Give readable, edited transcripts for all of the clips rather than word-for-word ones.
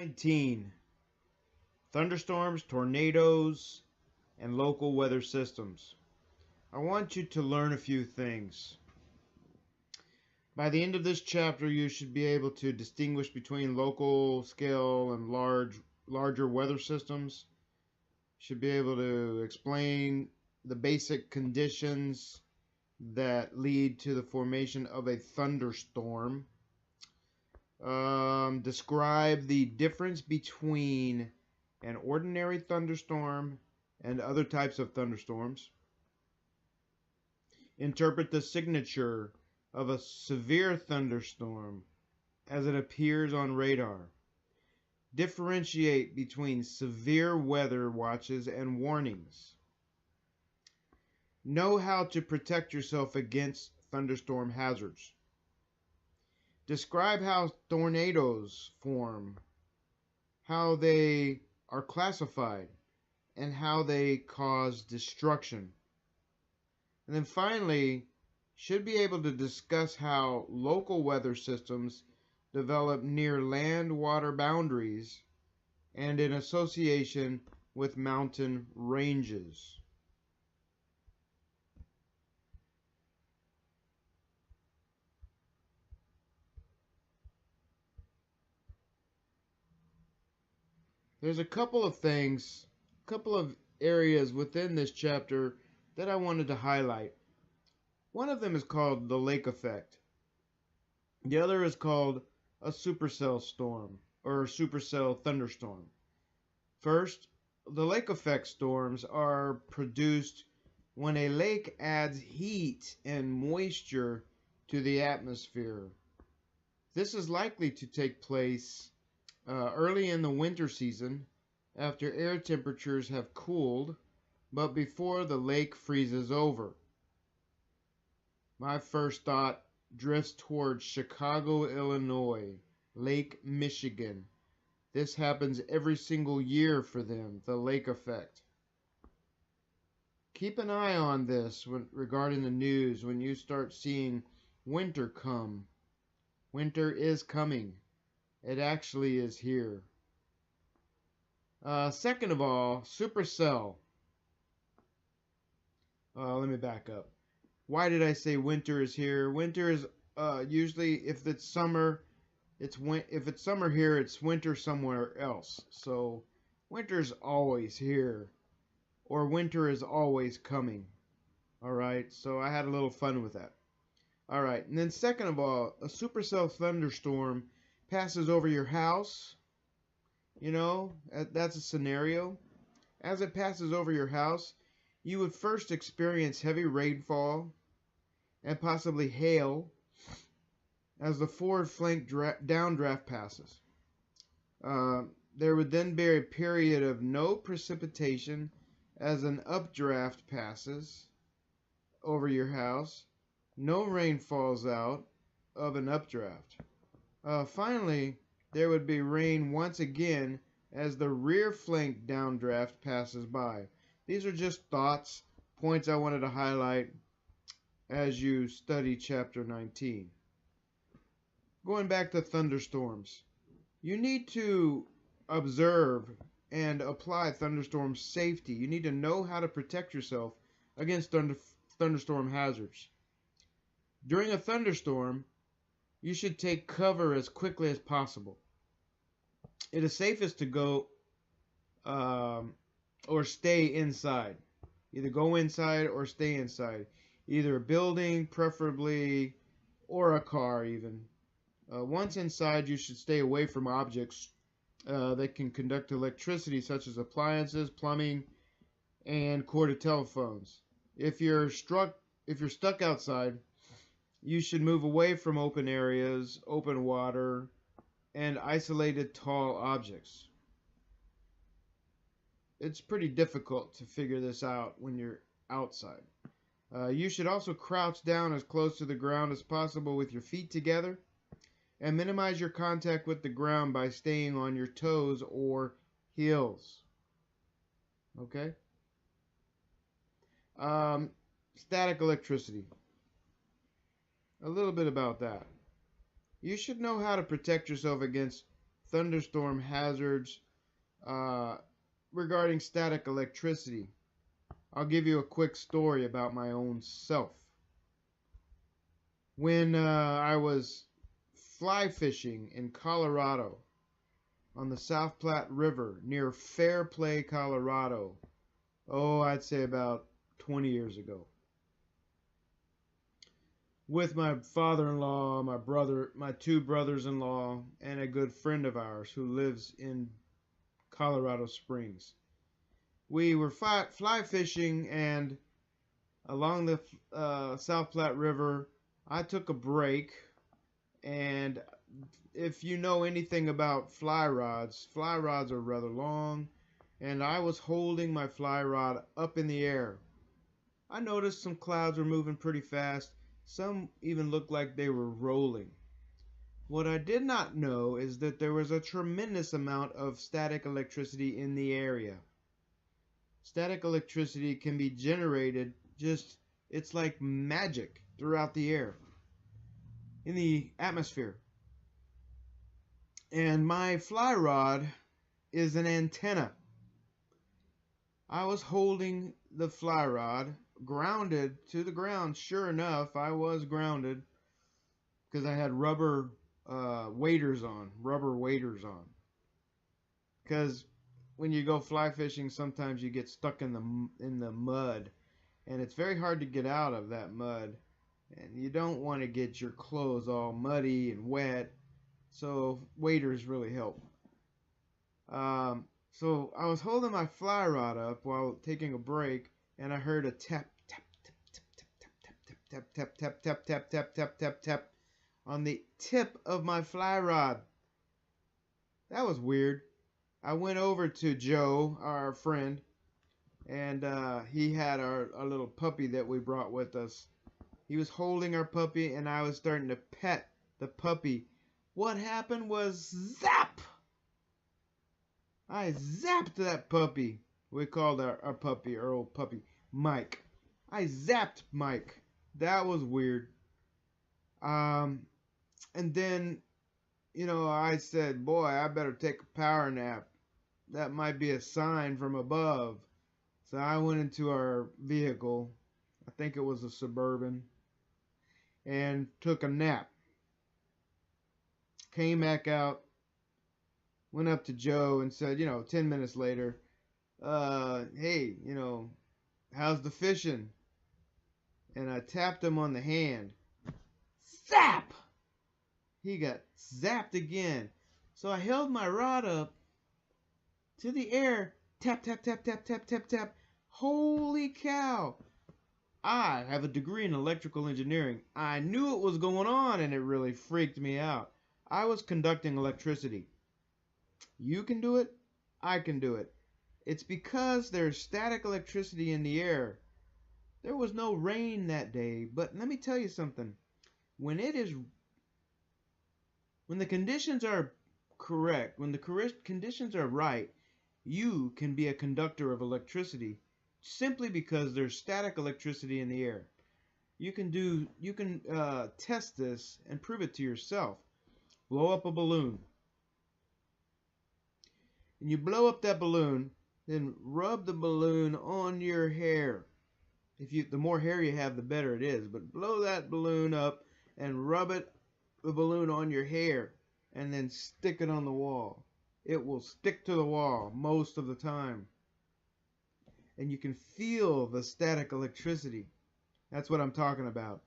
19. Thunderstorms, tornadoes, and local weather systems. I want you to learn a few things. By the end of this chapter, you should be able to distinguish between local scale and larger weather systems. Should be able to explain the basic conditions that lead to the formation of a thunderstorm. Describe the difference between an ordinary thunderstorm and other types of thunderstorms. Interpret the signature of a severe thunderstorm as it appears on radar. Differentiate between severe weather watches and warnings. Know how to protect yourself against thunderstorm hazards. Describe how tornadoes form, how they are classified, and how they cause destruction. And then finally, should be able to discuss how local weather systems develop near land-water boundaries and in association with mountain ranges. There's a couple of things, a couple of areas within this chapter that I wanted to highlight. One of them is called the lake effect. The other is called a supercell storm or supercell thunderstorm. First, the lake effect storms are produced when a lake adds heat and moisture to the atmosphere. This is likely to take place early in the winter season after air temperatures have cooled, but before the lake freezes over. My first thought drifts towards Chicago, Illinois, Lake Michigan. This happens every single year for them, the lake effect. Keep an eye on this regarding the news when you start seeing winter come. Winter is coming. It actually is here. Second of all, supercell. Let me back up. Why did I say winter is here? Winter is usually, if it's summer, if it's summer here, it's winter somewhere else. So winter's always here, or winter is always coming. All right. So I had a little fun with that. All right. And then second of all, a supercell thunderstorm passes over your house. You know, that's a scenario. As it passes over your house, you would first experience heavy rainfall and possibly hail as the forward flank downdraft passes. There would then be a period of no precipitation as an updraft passes over your house. No rain falls out of an updraft. Finally, there would be rain once again as the rear flank downdraft passes by. These are just thoughts, points I wanted to highlight as you study chapter 19. Going back to thunderstorms, you need to observe and apply thunderstorm safety. You need to know how to protect yourself against thunderstorm hazards. During a thunderstorm, you should take cover as quickly as possible. It is safest to go or stay inside. Either go inside or stay inside. Either a building, preferably, or a car even. Once inside, you should stay away from objects that can conduct electricity, such as appliances, plumbing, and corded telephones. If you're stuck outside, you should move away from open areas, open water, and isolated tall objects. It's pretty difficult to figure this out when you're outside. You should also crouch down as close to the ground as possible with your feet together, and minimize your contact with the ground by staying on your toes or heels. Okay? Static electricity. A little bit about that. You should know how to protect yourself against thunderstorm hazards regarding static electricity. I'll give you a quick story about my own self. When I was fly fishing in Colorado on the South Platte River near Fairplay, Colorado, I'd say about 20 years ago, with my father-in-law, my brother, my two brothers-in-law, and a good friend of ours who lives in Colorado Springs. We were fly fishing, and along the South Platte River, I took a break. And if you know anything about fly rods are rather long, and I was holding my fly rod up in the air. I noticed some clouds were moving pretty fast. Some even looked like they were rolling. What I did not know is that there was a tremendous amount of static electricity in the area. Static electricity can be generated it's like magic throughout the air, in the atmosphere. And my fly rod is an antenna. I was holding the fly rod grounded to the ground. Sure enough, I was grounded because I had rubber waders on. Because when you go fly fishing, sometimes you get stuck in the mud, and it's very hard to get out of that mud, and you don't want to get your clothes all muddy and wet, so waders really help. So I was holding my fly rod up while taking a break, and I heard a tap tap tap tap tap tap tap tap tap tap tap tap on the tip of my fly rod. That was weird. I went over to Joe, our friend, and he had our little puppy that we brought with us. He was holding our puppy, and I was starting to pet the puppy. What happened was zap! I zapped that puppy. We called our puppy, our old puppy, Mike. I zapped Mike. That was weird. And then, I said, boy, I better take a power nap. That might be a sign from above. So I went into our vehicle. I think it was a Suburban. And took a nap. Came back out. Went up to Joe and said, 10 minutes later, hey, how's the fishing? And I tapped him on the hand. Zap! He got zapped again. So I held my rod up to the air. Tap, tap, tap, tap, tap, tap, tap. Holy cow. I have a degree in electrical engineering. I knew what was going on, and it really freaked me out. I was conducting electricity. You can do it. I can do it. It's because there's static electricity in the air. There was no rain that day, but let me tell you something. When the conditions are correct, when the conditions are right, you can be a conductor of electricity simply because there's static electricity in the air. You can test this and prove it to yourself. Blow up a balloon. And you blow up that balloon, then rub the balloon on your hair. The more hair you have, the better it is. But blow that balloon up and rub the balloon on your hair, and then stick it on the wall. It will stick to the wall most of the time. And you can feel the static electricity. That's what I'm talking about.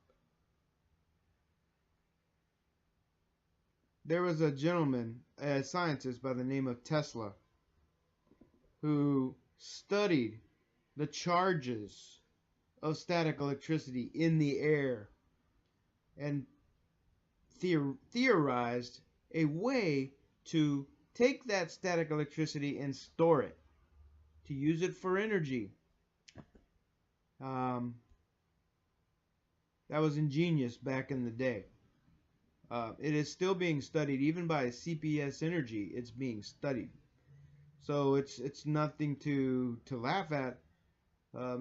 There was a gentleman, a scientist by the name of Tesla, who studied the charges of static electricity in the air and theorized a way to take that static electricity and store it, to use it for energy. That was ingenious back in the day. It is still being studied, even by CPS Energy. It's being studied, so it's nothing to laugh at.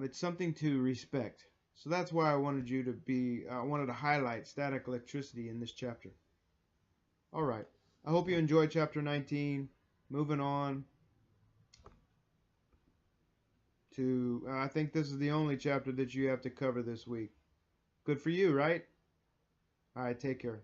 It's something to respect. So that's why I wanted to highlight static electricity in this chapter. All right. I hope you enjoyed chapter 19. Moving on to, I think this is the only chapter that you have to cover this week. Good for you, right? All right, take care.